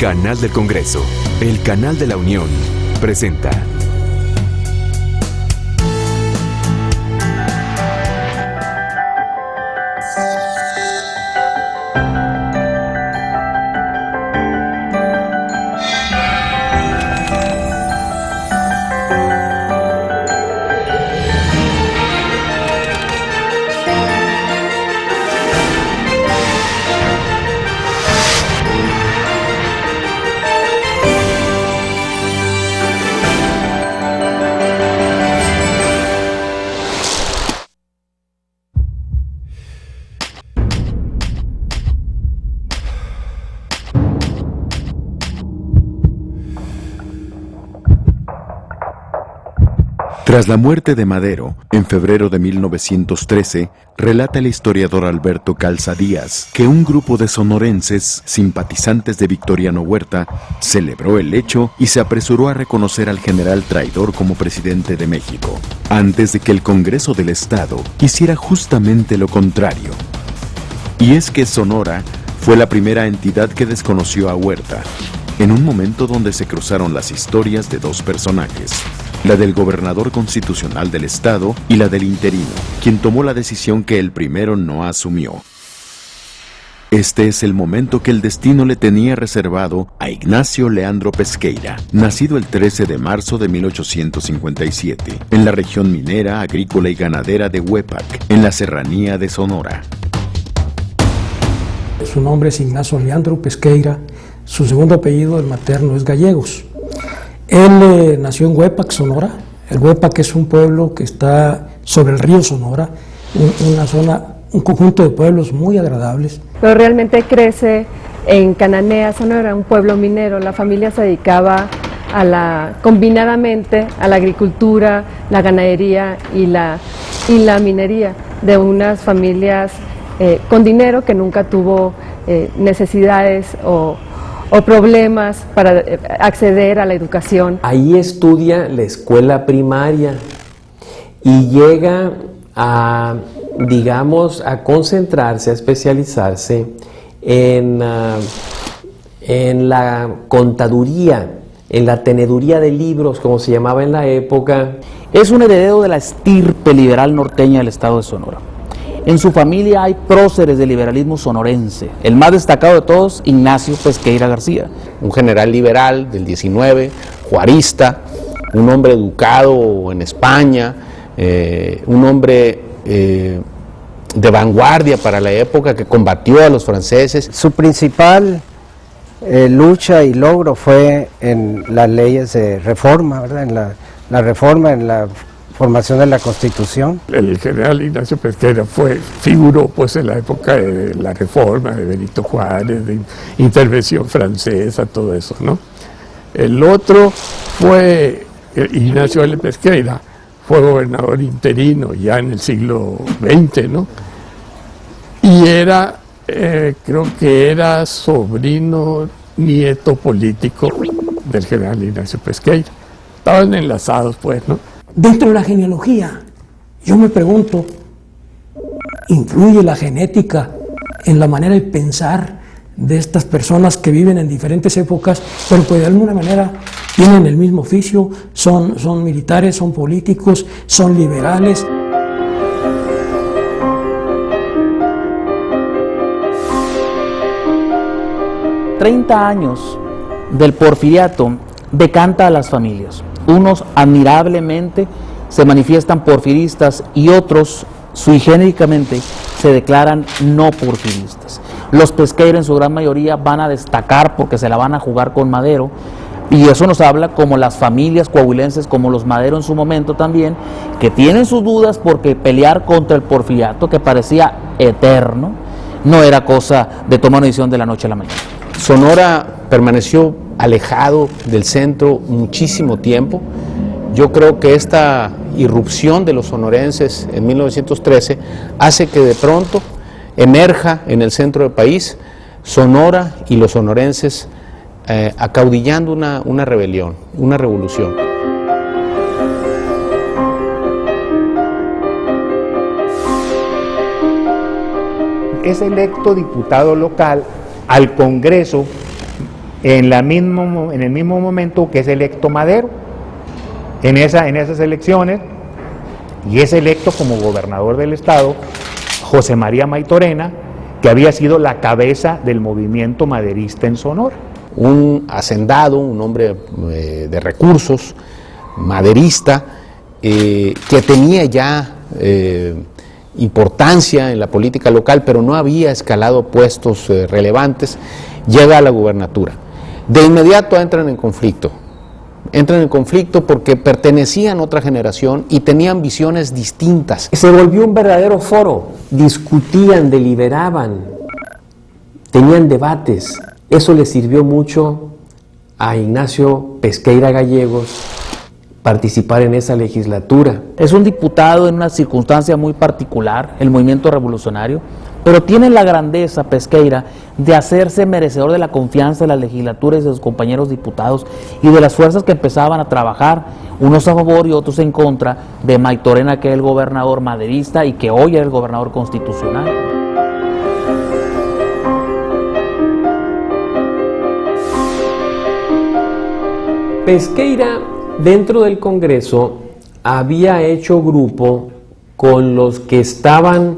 Canal del Congreso, el canal de la Unión, presenta. Tras la muerte de Madero, en febrero de 1913, relata el historiador Alberto Calza Díaz que un grupo de sonorenses, simpatizantes de Victoriano Huerta, celebró el hecho y se apresuró a reconocer al general traidor como presidente de México, antes de que el Congreso del Estado hiciera justamente lo contrario. Y es que Sonora fue la primera entidad que desconoció a Huerta, en un momento donde se cruzaron las historias de dos personajes, la del gobernador constitucional del estado y la del interino, quien tomó la decisión que el primero no asumió. Este es el momento que el destino le tenía reservado a Ignacio Leandro Pesqueira, nacido el 13 de marzo de 1857, en la región minera, agrícola y ganadera de Huépac, en la serranía de Sonora. Su nombre es Ignacio Leandro Pesqueira, su segundo apellido, el materno, es Gallegos. Él nació en Huépac, Sonora. El Huépac es un pueblo que está sobre el río Sonora, una zona, un conjunto de pueblos muy agradables. Pero realmente crece en Cananea, Sonora, un pueblo minero. La familia se dedicaba combinadamente a la agricultura, la ganadería y la minería, de unas familias con dinero que nunca tuvo necesidades o problemas para acceder a la educación. Ahí estudia la escuela primaria y llega a, digamos, a concentrarse, a especializarse en la contaduría, en la teneduría de libros, como se llamaba en la época. Es un heredero de la estirpe liberal norteña del estado de Sonora. En su familia hay próceres del liberalismo sonorense. El más destacado de todos, Ignacio Pesqueira García. Un general liberal del 19, juarista, un hombre educado en España, un hombre de vanguardia para la época, que combatió a los franceses. Su principal lucha y logro fue en las leyes de reforma, ¿verdad? En la reforma, en la formación de la Constitución. El general Ignacio Pesqueira figuró pues en la época de la reforma, de Benito Juárez, de intervención francesa, todo eso, ¿no? El otro fue Ignacio L. Pesqueira, fue gobernador interino ya en el siglo XX, ¿no? Y era, creo que era sobrino, nieto político del general Ignacio Pesqueira. Estaban enlazados, pues, ¿no? Dentro de la genealogía, yo me pregunto, ¿influye la genética en la manera de pensar de estas personas que viven en diferentes épocas, pero que de alguna manera tienen el mismo oficio, son militares, son políticos, son liberales? ...30 años del porfiriato decanta a las familias. Unos admirablemente se manifiestan porfiristas y otros sui genericamente se declaran no porfiristas. Los Pesqueira en su gran mayoría van a destacar porque se la van a jugar con Madero, y eso nos habla como las familias coahuilenses, como los Madero en su momento también, que tienen sus dudas porque pelear contra el porfiriato, que parecía eterno, no era cosa de tomar una decisión de la noche a la mañana. Sonora permaneció alejado del centro muchísimo tiempo. Yo creo que esta irrupción de los sonorenses en 1913 hace que de pronto emerja en el centro del país Sonora y los sonorenses acaudillando una rebelión, una revolución. Es electo diputado local al Congreso en el mismo momento que es electo Madero en esas elecciones, y es electo como gobernador del estado José María Maytorena, que había sido la cabeza del movimiento maderista en Sonora. Un hacendado, un hombre de recursos, maderista, que tenía ya importancia en la política local, pero no había escalado puestos relevantes, llega a la gubernatura. De inmediato entran en conflicto porque pertenecían a otra generación y tenían visiones distintas. Se volvió un verdadero foro, discutían, deliberaban, tenían debates. Eso le sirvió mucho a Ignacio Pesqueira Gallegos participar en esa legislatura. Es un diputado en una circunstancia muy particular, el movimiento revolucionario, pero tiene la grandeza, Pesqueira, de hacerse merecedor de la confianza de las legislaturas y de sus compañeros diputados y de las fuerzas que empezaban a trabajar, unos a favor y otros en contra de Maytorena, que es el gobernador maderista y que hoy es el gobernador constitucional. Pesqueira, dentro del Congreso, había hecho grupo con los que estaban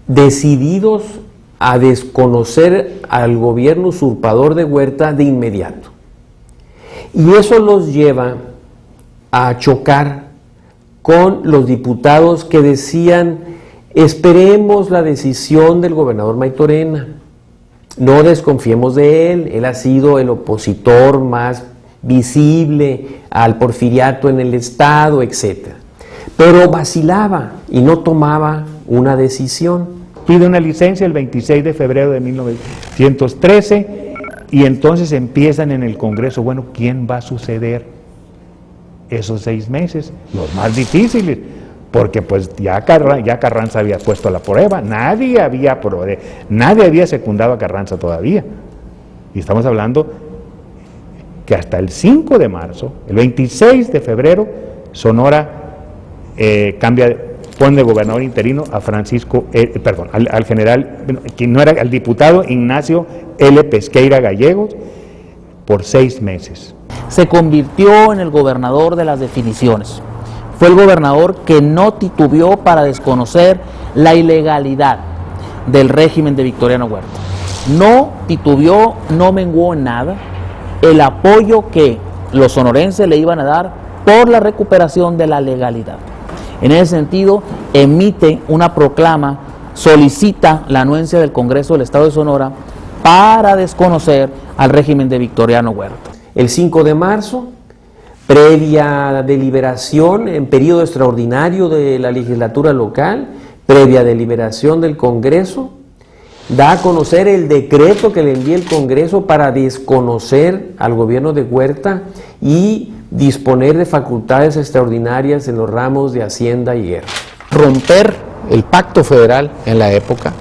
decididos a desconocer al gobierno usurpador de Huerta de inmediato. Y eso los lleva a chocar con los diputados que decían: esperemos la decisión del gobernador Maytorena, no desconfiemos de él, él ha sido el opositor más visible al porfiriato en el estado, etc. Pero vacilaba y no tomaba una decisión. Pide una licencia el 26 de febrero de 1913 y entonces empiezan en el Congreso, bueno, ¿quién va a suceder esos 6 meses? Los más difíciles, porque pues ya Carranza había puesto la prueba, nadie había secundado a Carranza todavía. Y estamos hablando que hasta el 5 de marzo, el 26 de febrero, Sonora pone de gobernador interino a al general, que no era, al diputado Ignacio L. Pesqueira Gallegos, por 6 meses. Se convirtió en el gobernador de las definiciones. Fue el gobernador que no titubeó para desconocer la ilegalidad del régimen de Victoriano Huerta. No titubeó, no menguó en nada el apoyo que los sonorenses le iban a dar por la recuperación de la legalidad. En ese sentido, emite una proclama, solicita la anuencia del Congreso del Estado de Sonora para desconocer al régimen de Victoriano Huerta. El 5 de marzo, previa deliberación en periodo extraordinario de la legislatura local, previa deliberación del Congreso, da a conocer el decreto que le envía el Congreso para desconocer al gobierno de Huerta y disponer de facultades extraordinarias en los ramos de Hacienda y Guerra. Romper el pacto federal en la época,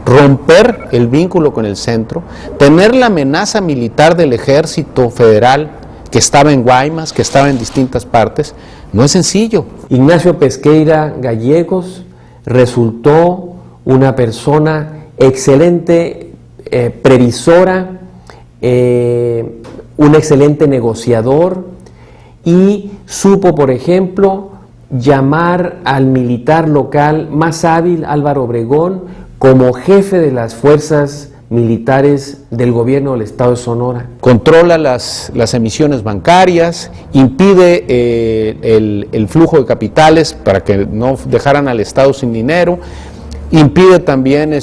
romper el vínculo con el centro, tener la amenaza militar del ejército federal que estaba en Guaymas, que estaba en distintas partes, no es sencillo. Ignacio Pesqueira Gallegos resultó una persona excelente previsora, un excelente negociador, y supo, por ejemplo, llamar al militar local más hábil, Álvaro Obregón, como jefe de las fuerzas militares del gobierno del estado de Sonora. Controla las emisiones bancarias, impide el flujo de capitales para que no dejaran al estado sin dinero, impide también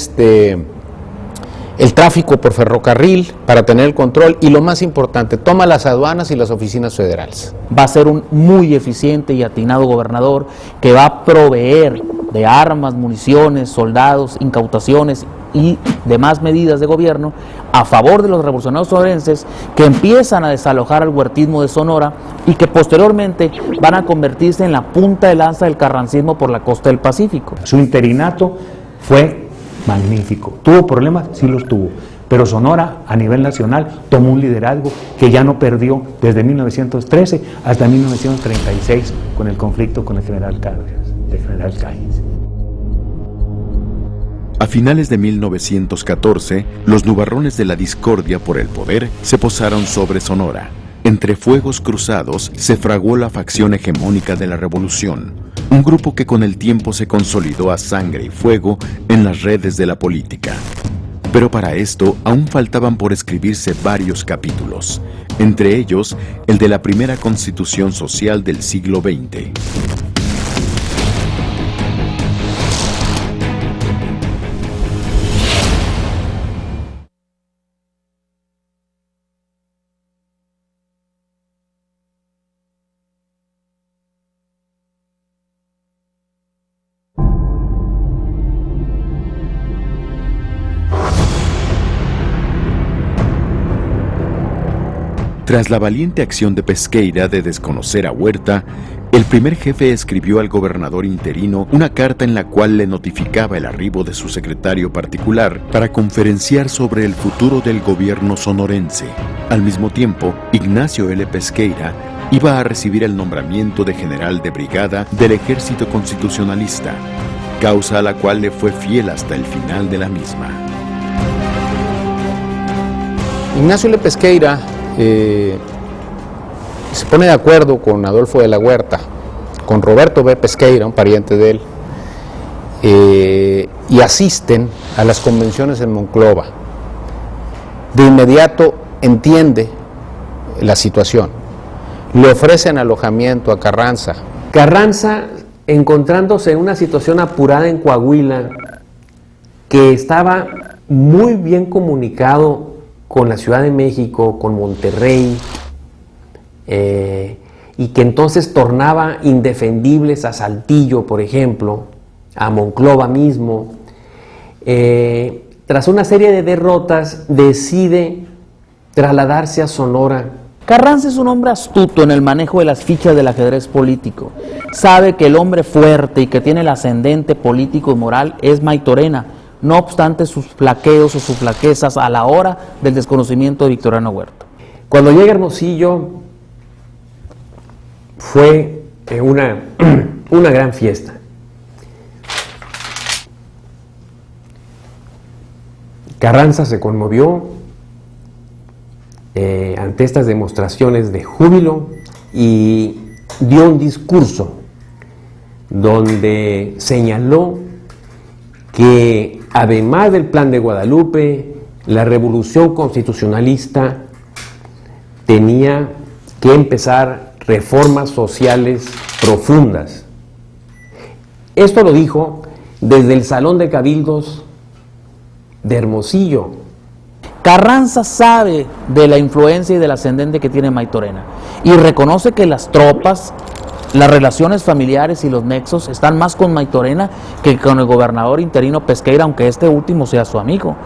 el tráfico por ferrocarril para tener el control y, lo más importante, toma las aduanas y las oficinas federales. Va a ser un muy eficiente y atinado gobernador que va a proveer de armas, municiones, soldados, incautaciones y demás medidas de gobierno a favor de los revolucionarios sonorenses que empiezan a desalojar al huertismo de Sonora y que posteriormente van a convertirse en la punta de lanza del carrancismo por la costa del Pacífico. Su interinato fue magnífico. ¿Tuvo problemas? Sí los tuvo. Pero Sonora, a nivel nacional, tomó un liderazgo que ya no perdió desde 1913 hasta 1936 con el conflicto con el general Calles. A finales de 1914, los nubarrones de la discordia por el poder se posaron sobre Sonora. Entre fuegos cruzados se fraguó la facción hegemónica de la revolución, un grupo que con el tiempo se consolidó a sangre y fuego en las redes de la política. Pero para esto aún faltaban por escribirse varios capítulos, entre ellos el de la primera constitución social del siglo XX. Tras la valiente acción de Pesqueira de desconocer a Huerta, el primer jefe escribió al gobernador interino una carta en la cual le notificaba el arribo de su secretario particular para conferenciar sobre el futuro del gobierno sonorense. Al mismo tiempo, Ignacio L. Pesqueira iba a recibir el nombramiento de general de brigada del Ejército Constitucionalista, causa a la cual le fue fiel hasta el final de la misma. Ignacio L. Pesqueira se pone de acuerdo con Adolfo de la Huerta, con Roberto B. Pesqueira, un pariente de él, y asisten a las convenciones en Monclova. De inmediato entiende la situación, le ofrecen alojamiento a Carranza. Carranza, encontrándose en una situación apurada en Coahuila, que estaba muy bien comunicado con la Ciudad de México, con Monterrey, y que entonces tornaba indefendibles a Saltillo, por ejemplo, a Monclova mismo. Tras una serie de derrotas, decide trasladarse a Sonora. Carranza es un hombre astuto en el manejo de las fichas del ajedrez político. Sabe que el hombre fuerte y que tiene el ascendente político y moral es Maytorena, no obstante sus flaqueos o sus flaquezas a la hora del desconocimiento de Victoriano Huerta. Cuando llega Hermosillo, fue una gran fiesta. Carranza se conmovió ante estas demostraciones de júbilo y dio un discurso donde señaló que además del Plan de Guadalupe, la revolución constitucionalista tenía que empezar reformas sociales profundas. Esto lo dijo desde el Salón de Cabildos de Hermosillo. Carranza sabe de la influencia y del ascendente que tiene Maytorena y reconoce que las tropas, las relaciones familiares y los nexos están más con Maytorena que con el gobernador interino Pesqueira, aunque este último sea su amigo.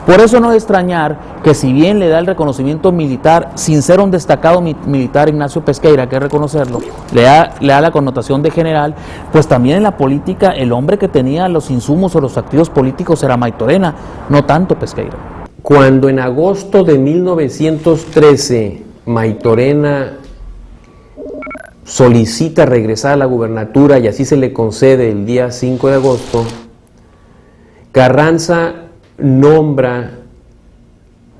Por eso no es de extrañar que, si bien le da el reconocimiento militar, sin ser un destacado militar Ignacio Pesqueira, que reconocerlo, le da la connotación de general, pues también en la política el hombre que tenía los insumos o los activos políticos era Maytorena, no tanto Pesqueira. Cuando en agosto de 1913 Maytorena solicita regresar a la gubernatura y así se le concede el día 5 de agosto, Carranza nombra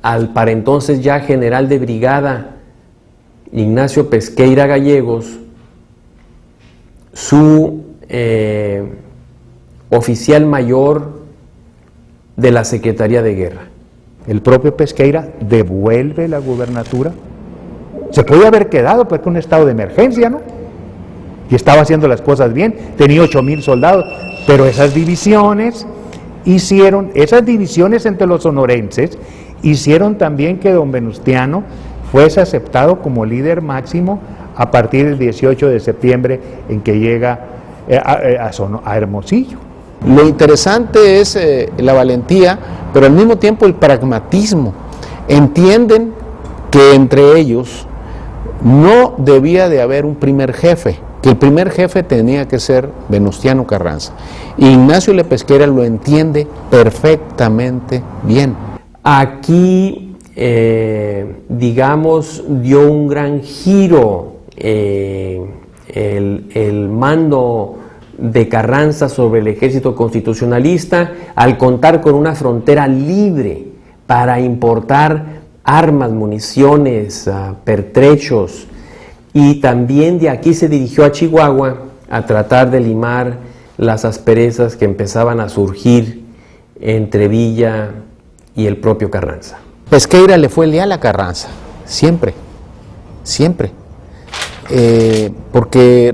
al para entonces ya general de brigada Ignacio Pesqueira Gallegos su oficial mayor de la Secretaría de Guerra. El propio Pesqueira devuelve la gubernatura. Se podía haber quedado porque un estado de emergencia, ¿no? Y estaba haciendo las cosas bien, tenía 8,000 soldados, pero esas divisiones entre los sonorenses, hicieron también que don Venustiano fuese aceptado como líder máximo a partir del 18 de septiembre en que llega a Hermosillo. Lo interesante es la valentía, pero al mismo tiempo el pragmatismo. Entienden que entre ellos no debía de haber un primer jefe, que el primer jefe tenía que ser Venustiano Carranza. Ignacio L. Pesqueira lo entiende perfectamente bien. Aquí, digamos, dio un gran giro el mando de Carranza sobre el ejército constitucionalista, al contar con una frontera libre para importar armas, municiones, pertrechos, y también de aquí se dirigió a Chihuahua a tratar de limar las asperezas que empezaban a surgir entre Villa y el propio Carranza. Pesqueira le fue leal a Carranza, siempre, siempre, porque